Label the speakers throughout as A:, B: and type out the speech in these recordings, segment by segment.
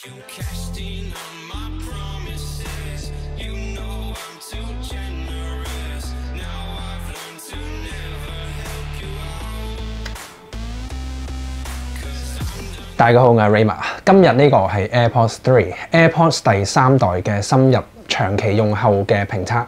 A: You cashed in on my promises. You know I'm too generous. Now I've learned to never help you out. 'Cause I'm the
B: 大家好，我係 Rayma。今日呢個係 AirPods 3，AirPods 第3代嘅深入長期用後嘅評測。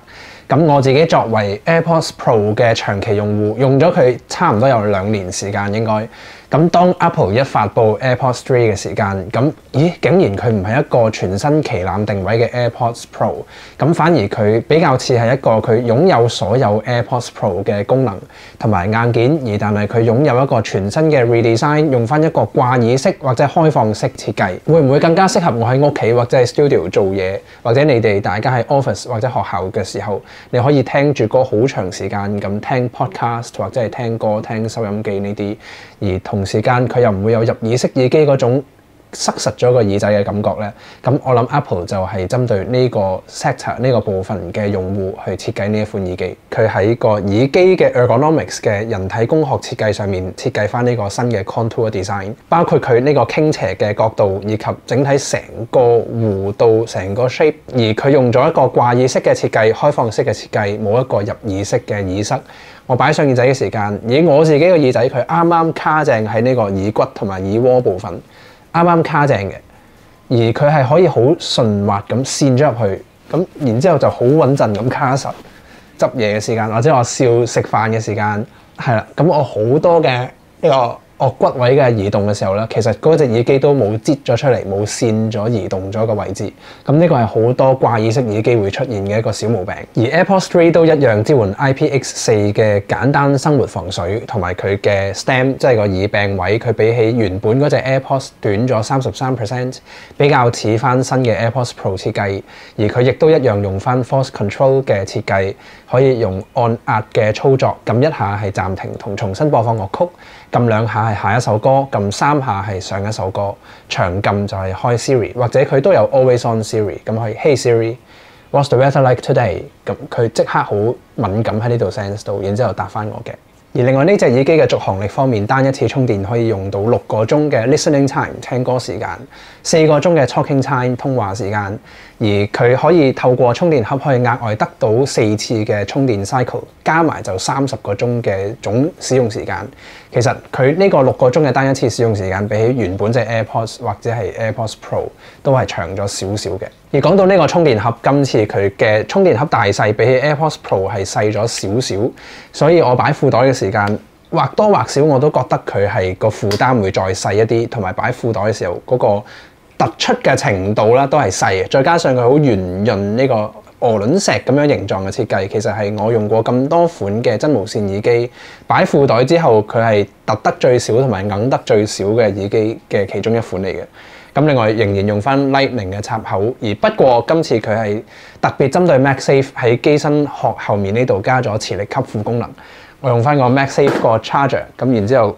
B: 咁我自己作為 AirPods Pro 嘅長期用戶，用咗佢差唔多有2年時間應該。咁當 Apple 一發布 AirPods 3嘅時間，咁竟然佢唔係一個全新旗艦定位嘅 AirPods Pro， 咁反而佢比較似係一個佢擁有所有 AirPods Pro 嘅功能同埋硬件，但係佢擁有一個全新嘅 redesign， 用翻一個掛耳式或者開放式設計，會唔會更加適合我喺屋企或者係 studio 做嘢，或者你哋大家喺 office 或者學校嘅時候，你可以聽住歌好長時間咁聽 podcast 或者係聽歌聽收音機呢啲，而同時間佢又唔會有入耳式耳機嗰種塞實咗個耳仔嘅感覺咧。咁我諗 Apple 就係針對呢個 sector 呢個部分嘅用戶去設計呢一款耳機。佢喺個耳機嘅 ergonomics 嘅人體工學設計上面設計翻呢個新嘅 contour design， 包括佢呢個傾斜嘅角度以及整體成個弧度成個 shape， 而佢用咗一個掛耳式嘅設計，開放式嘅設計，冇一個入耳式嘅耳塞。我擺上耳仔嘅時間，以我自己嘅耳仔佢啱啱卡正喺呢個耳骨同埋耳窩部分，啱啱卡正嘅，而佢係可以好順滑咁跣咗入去，咁然之後就好穩陣咁卡實。執嘢嘅時間或者我笑食飯嘅時間，係啦，咁我好多嘅呢個顎骨位嘅移動嘅時候咧，其實嗰隻耳機都冇擠咗出嚟，冇跣咗移動咗個位置。咁呢個係好多掛耳式耳機會出現嘅一個小毛病。而 AirPods 3都一樣支援 IPX4 嘅簡單生活防水，同埋佢嘅 stem 即係個耳柄位，佢比起原本嗰隻 AirPods 短咗33%，比較似翻新嘅 AirPods Pro 設計。而佢亦都一樣用翻 Force Control 嘅設計，可以用按壓嘅操作，撳一下係暫停同重新播放樂曲，撳2下係下一首歌，撳3下係上一首歌，長撳就係開 Siri， 或者佢都有 Always On Siri， 咁可以 Hey Siri，What's the weather like today？ 咁佢即刻好敏感喺呢度 sense 到，然之後答翻我嘅。而另外呢隻耳機嘅續航力方面，單一次充電可以用到6個鐘嘅 listening time 聽歌時間，4個鐘嘅 talking time 通話時間，而佢可以透過充電盒可以額外得到4次嘅充電 cycle， 加埋就30個鐘嘅總使用時間。其實佢呢個6個鐘嘅單一次使用時間，比起原本隻 AirPods 或者係 AirPods Pro 都係長咗少少嘅。而講到呢個充電盒，今次佢嘅充電盒大細比起 AirPods Pro 係細咗少少，所以我擺褲袋嘅時間或多或少我都覺得佢係個負擔會再細一啲，同埋擺褲袋嘅時候嗰個突出嘅程度啦都係細嘅，再加上佢好圓潤呢個鵝卵石咁樣形狀嘅設計，其實係我用過咁多款嘅真無線耳機擺褲袋之後，佢係突得最少同埋硬得最少嘅耳機嘅其中一款嚟嘅。咁另外仍然用翻 Lightning 嘅插口，而不過今次佢係特別針對 MagSafe 喺機身殼後面呢度加咗磁力吸附功能。我用翻個 MagSafe 個 charger， 咁然之後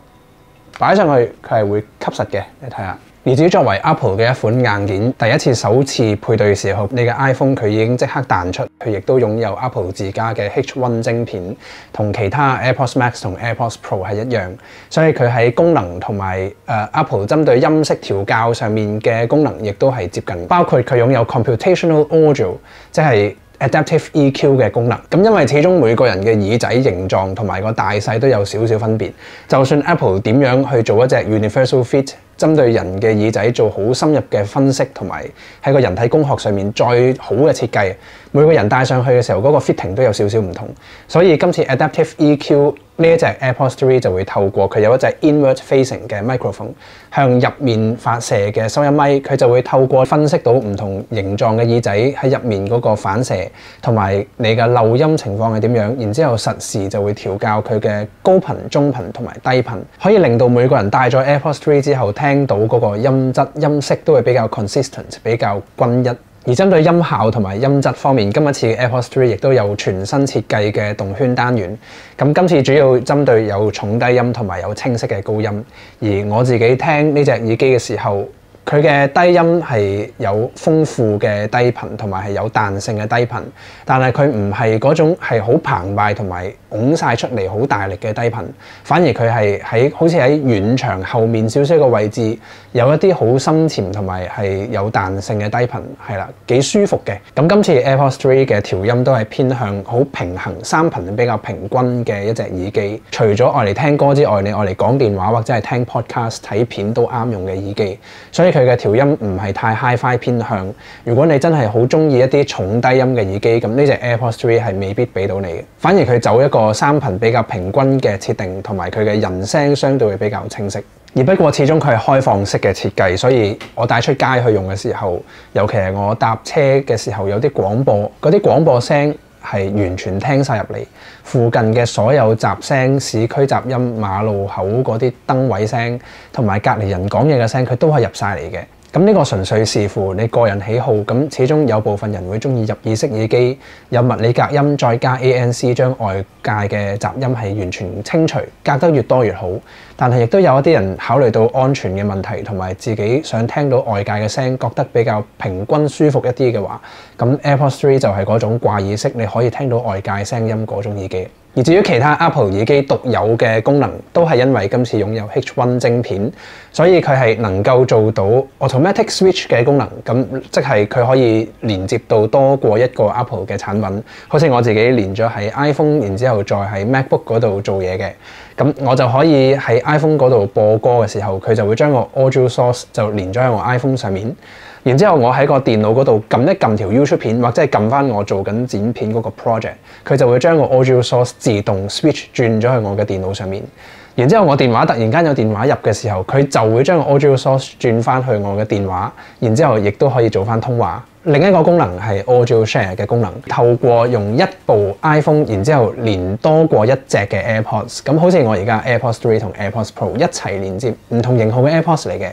B: 擺上去佢係會吸實嘅，你睇下。而至於作為 Apple 嘅一款硬件，第一次首次配對嘅時候，你嘅 iPhone 佢已經即刻彈出，佢亦都擁有 Apple 自家嘅 H1 晶片，同其他 AirPods Max 同 AirPods Pro 係一樣，所以佢喺功能同埋Apple 針對音色調校上面嘅功能亦都係接近，包括佢擁有 Computational Audio， 即係Adaptive EQ 嘅功能。咁因為始終每個人嘅耳仔形狀同埋個大細都有少少分別，就算 Apple 點樣去做一隻 Universal Fit， 針對人嘅耳仔做好深入嘅分析，同埋喺個人體工學上面再好嘅設計，每個人戴上去嘅時候嗰個 fitting 都有少少唔同。所以今次 Adaptive EQ 呢一隻 AirPods 3就會透過佢有一隻 inward facing 嘅 microphone 向入面發射嘅收音咪，佢就會透過分析到唔同形狀嘅耳仔喺入面嗰個反射，同埋你嘅漏音情況係點樣，然之後實時就會調校佢嘅高頻、中頻同埋低頻，可以令到每個人戴咗 AirPods 3之後聽到嗰個音質、音色都會比較 consistent， 比較均一。而針對音效同埋音質方面，今次嘅 AirPods 3亦都有全新設計嘅動圈單元。咁今次主要針對有重低音同埋有清晰嘅高音。而我自己聽呢隻耳機嘅時候，佢嘅低音係有豐富嘅低頻，同埋係有彈性嘅低頻，但係佢唔係嗰種係好澎湃同埋拱晒出嚟好大力嘅低頻，反而佢係好似喺遠場後面少少嘅位置，有一啲好深潛同埋係有彈性嘅低頻，係啦，幾舒服嘅。咁今次 AirPods 3嘅調音都係偏向好平衡，三頻比較平均嘅一隻耳機。除咗愛嚟聽歌之外，你愛嚟講電話或者係聽 podcast 睇片都啱用嘅耳機，所以佢嘅調音唔係太 hi-fi 偏向。如果你真係好中意一啲重低音嘅耳機，咁呢隻 AirPods 3係未必俾到你嘅。反而佢走一個三頻比較平均嘅設定，同埋佢嘅人聲相對會比較清晰。而不過始終佢係開放式嘅設計，所以我帶出街去用嘅時候，尤其係我搭車嘅時候，有啲廣播，嗰啲廣播聲係完全聽晒入嚟，附近嘅所有雜聲、市區雜音、馬路口嗰啲燈位聲，同埋隔離人講嘢嘅聲，佢都係入晒嚟嘅。咁呢個純粹視乎你個人喜好，咁始終有部分人會中意入耳式耳機，有物理隔音，再加 ANC 將外界嘅雜音係完全清除，隔得越多越好。但係亦都有一啲人考慮到安全嘅問題，同埋自己想聽到外界嘅聲，覺得比較平均舒服一啲嘅話，咁 AirPods 3就係嗰種掛耳式，你可以聽到外界聲音嗰種耳機。而至於其他 Apple 耳機獨有嘅功能，都係因為今次擁有 H1 晶片，所以佢係能夠做到 Automatic Switch 嘅功能，咁即係佢可以連接到多過一個 Apple 嘅產品。好似我自己連咗喺 iPhone，然之後再喺 MacBook 嗰度做嘢嘅，咁我就可以喺 iPhone 嗰度播歌嘅時候，佢就會將個 Audio Source 就連咗喺我 iPhone 上面。然之後我喺個電腦嗰度撳一撳條 YouTube 片，或者係撳翻我做緊剪片嗰個 project， 佢就會將個 audio source 自動 switch 轉咗去我嘅電腦上面。然之後我電話突然間有電話入嘅時候，佢就會將個 audio source 轉翻去我嘅電話，然之後亦都可以做翻通話。另一個功能係 audio share 嘅功能，透過用一部 iPhone， 然之後連多過一隻嘅 AirPods， 咁好似我而家 AirPods 3同 AirPods Pro 一齊連接，唔同型號嘅 AirPods 嚟嘅。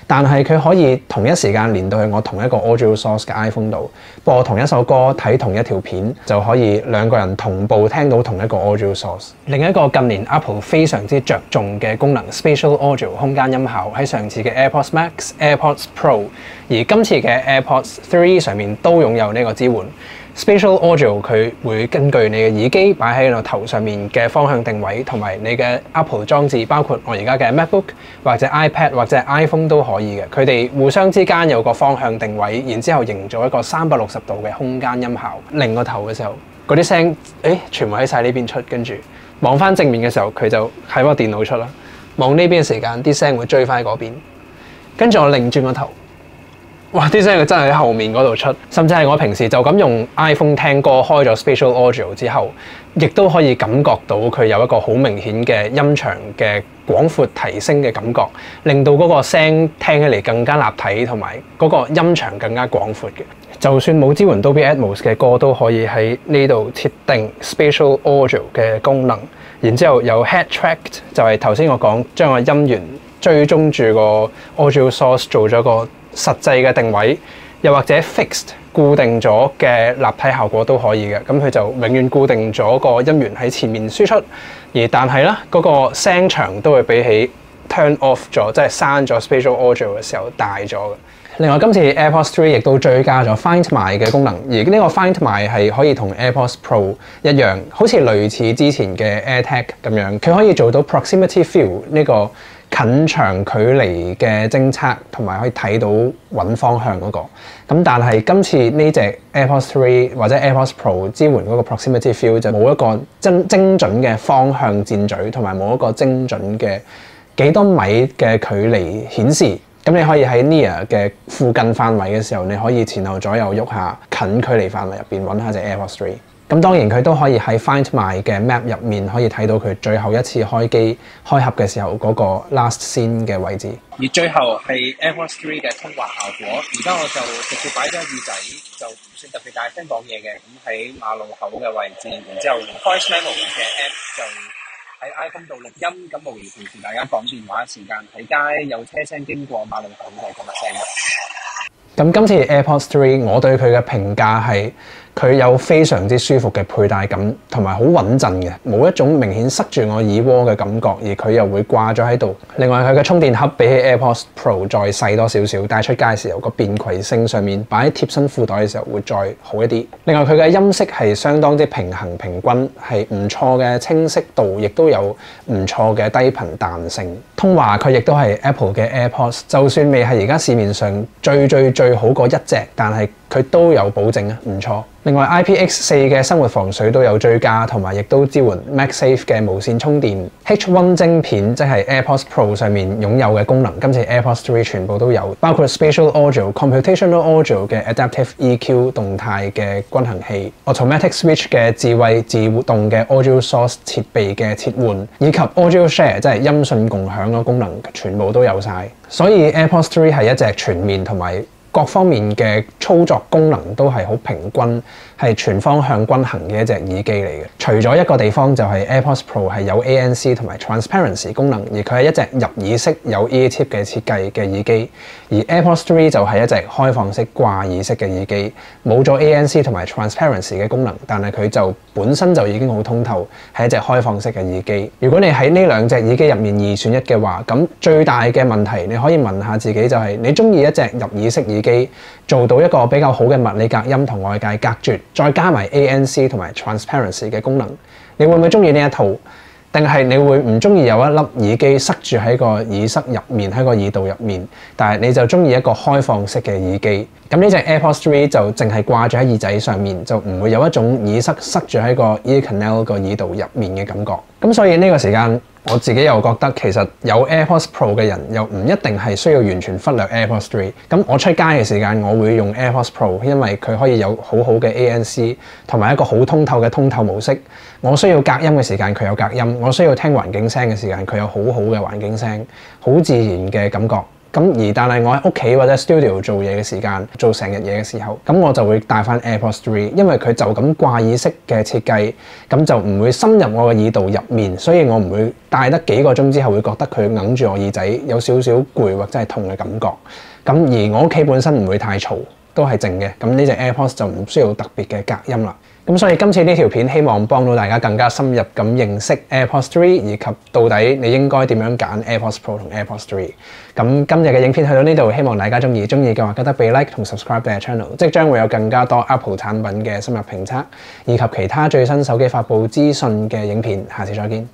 B: 但係佢可以同一時間連到去我同一個 audio source 嘅 iPhone 度，播同一首歌，睇同一條片，就可以兩個人同步聽到同一個 audio source。另一個近年 Apple 非常之着重嘅功能 Spatial Audio 空間音效，喺上次嘅 AirPods Max、AirPods Pro， 而今次嘅 AirPods 3上面都擁有呢個支援。Spatial Audio 佢會根據你嘅耳機擺喺個頭上面嘅方向定位，同埋你嘅 Apple 裝置，包括我而家嘅 MacBook 或者 iPad 或者 iPhone 都可以嘅。佢哋互相之間有個方向定位，然之後營造一個360度嘅空間音效。擰個頭嘅時候，嗰啲聲全部喺晒呢邊出，跟住望翻正面嘅時候，佢就喺個電腦出啦。望呢邊嘅時間，啲聲會追翻嗰邊。跟住我擰轉個頭。哇！啲聲佢真係喺後面嗰度出，甚至係我平時就咁用 iPhone 聽歌開咗 Spatial Audio 之後，亦都可以感覺到佢有一個好明顯嘅音場嘅廣闊提升嘅感覺，令到嗰個聲聽起嚟更加立體，同埋嗰個音場更加廣闊嘅。就算冇支援 Dolby Atmos 嘅歌，都可以喺呢度設定 Spatial Audio 嘅功能。然之後有 Head Track， 就係頭先我講將個音源追蹤住個 Audio Source 做咗個實際嘅定位，又或者 fixed 固定咗嘅立體效果都可以嘅，咁佢就永遠固定咗個音源喺前面輸出，而但係咧嗰個聲場都會比起 turn off 咗，即係刪咗 Spatial Audio 嘅時候大咗嘅。另外今次 AirPods 3亦都追加咗 Find My 嘅功能，而呢個 Find My 係可以同 AirPods Pro 一樣，好似類似之前嘅 AirTag 咁樣，佢可以做到 Proximity Feel 呢個近長距離嘅偵測，同埋可以睇到揾方向嗰個。咁但係今次呢隻 AirPods 3或者 AirPods Pro 支援嗰個 Proximity Feel 就冇一個精準嘅方向箭嘴，同埋冇一個精準嘅幾多米嘅距離顯示。咁你可以喺 Near 嘅附近範圍嘅時候，你可以前後左右喐下，近距離範圍入邊揾下隻 AirPods 3。咁當然佢都可以喺 Find My 嘅 Map 入面可以睇到佢最後一次開機開盒嘅時候嗰個 last scene 嘅位置。
C: 而最後係 AirPods 3嘅通話效果，而家我就直接擺咗耳仔，就唔算特別大聲講嘢嘅。咁喺馬路口嘅位置，然之後 Voice Memo 嘅 App 就喺 iPhone 度錄音，咁無疑平時大家講電話時間喺街有車聲經過馬路口就係咁嘅聲。
B: 咁今次 AirPods 3我對佢嘅評價係佢有非常之舒服嘅佩戴感，同埋好穩陣嘅，冇一種明顯塞住我耳窩嘅感覺，而佢又會掛咗喺度。另外佢嘅充電盒比起 AirPods Pro 再細多少少，帶出街嘅時候個便攜性上面擺喺貼身褲袋嘅時候會再好一啲。另外佢嘅音色係相當之平衡平均，係唔錯嘅清晰度，亦都有唔錯嘅低頻彈性。通話佢亦都係 Apple 嘅 AirPods， 就算未係而家市面上最好嗰一隻，但係佢都有保證啊，唔錯。另外 IPX4 嘅生活防水都有追加，同埋亦都支援 MagSafe 嘅無線充電。H1 晶片即係 AirPods Pro 上面擁有嘅功能，今次 AirPods 3全部都有，包括 Spatial Audio、Computational Audio 嘅 Adaptive EQ 動態嘅均衡器、Automatic Switch 嘅智慧自動嘅 Audio Source 設備嘅切換，以及 Audio Share 即係音訊共享嘅功能，全部都有晒。所以 AirPods 3係一隻全面同埋各方面嘅操作功能都係好平均，係全方向均衡嘅一隻耳機嚟嘅。除咗一個地方就係 AirPods Pro 係有 ANC 同埋 Transparency 功能，而佢係一隻入耳式有 ear tip 嘅設計嘅耳機，而 AirPods 3就係一隻開放式掛耳式嘅耳機，冇咗 ANC 同埋 Transparency 嘅功能，但係佢就本身就已經好通透，係一隻開放式嘅耳機。如果你喺呢兩隻耳機入面二選一嘅話，咁最大嘅問題你可以問下自己就係你中意一隻入耳式耳機做到一個比較好嘅物理隔音同外界隔絕，再加埋 ANC 同埋 Transparency 嘅功能，你會唔會中意呢一套？定係你會唔中意有一粒耳機塞住喺個耳塞入面，喺個耳道入面，但係你就中意一個開放式嘅耳機？咁呢隻 AirPods 3就淨係掛咗喺耳仔上面，就唔會有一種耳塞塞住喺個 ear canal 個耳道入面嘅感覺。咁所以呢個時間，我自己又覺得其實有 AirPods Pro 嘅人又唔一定係需要完全忽略 AirPods 3。咁我出街嘅時間，我會用 AirPods Pro， 因為佢可以有好好嘅 ANC 同埋一個好通透嘅通透模式。我需要隔音嘅時間，佢有隔音；我需要聽環境聲嘅時間，佢有好好嘅環境聲，好自然嘅感覺。但係我喺屋企或者 studio 做嘢嘅時間，做成日嘢嘅時候，咁我就會帶翻 AirPods 3，因為佢就咁掛耳式嘅設計，咁就唔會深入我嘅耳道入面，所以我唔會戴得幾個鐘之後會覺得佢揞住我耳仔，有少少攰或者係痛嘅感覺。咁而我屋企本身唔會太嘈，都係靜嘅，咁呢隻 AirPods 就唔需要特別嘅隔音啦。咁所以今次呢條片希望幫到大家更加深入咁認識 AirPods 3，以及到底你應該點樣揀 AirPods Pro 同 AirPods 3。咁今日嘅影片去到呢度，希望大家中意嘅話記得俾 like 同 subscribe 俾 channel， 即將會有更加多 Apple 產品嘅深入評測，以及其他最新手機發布資訊嘅影片。下次再見。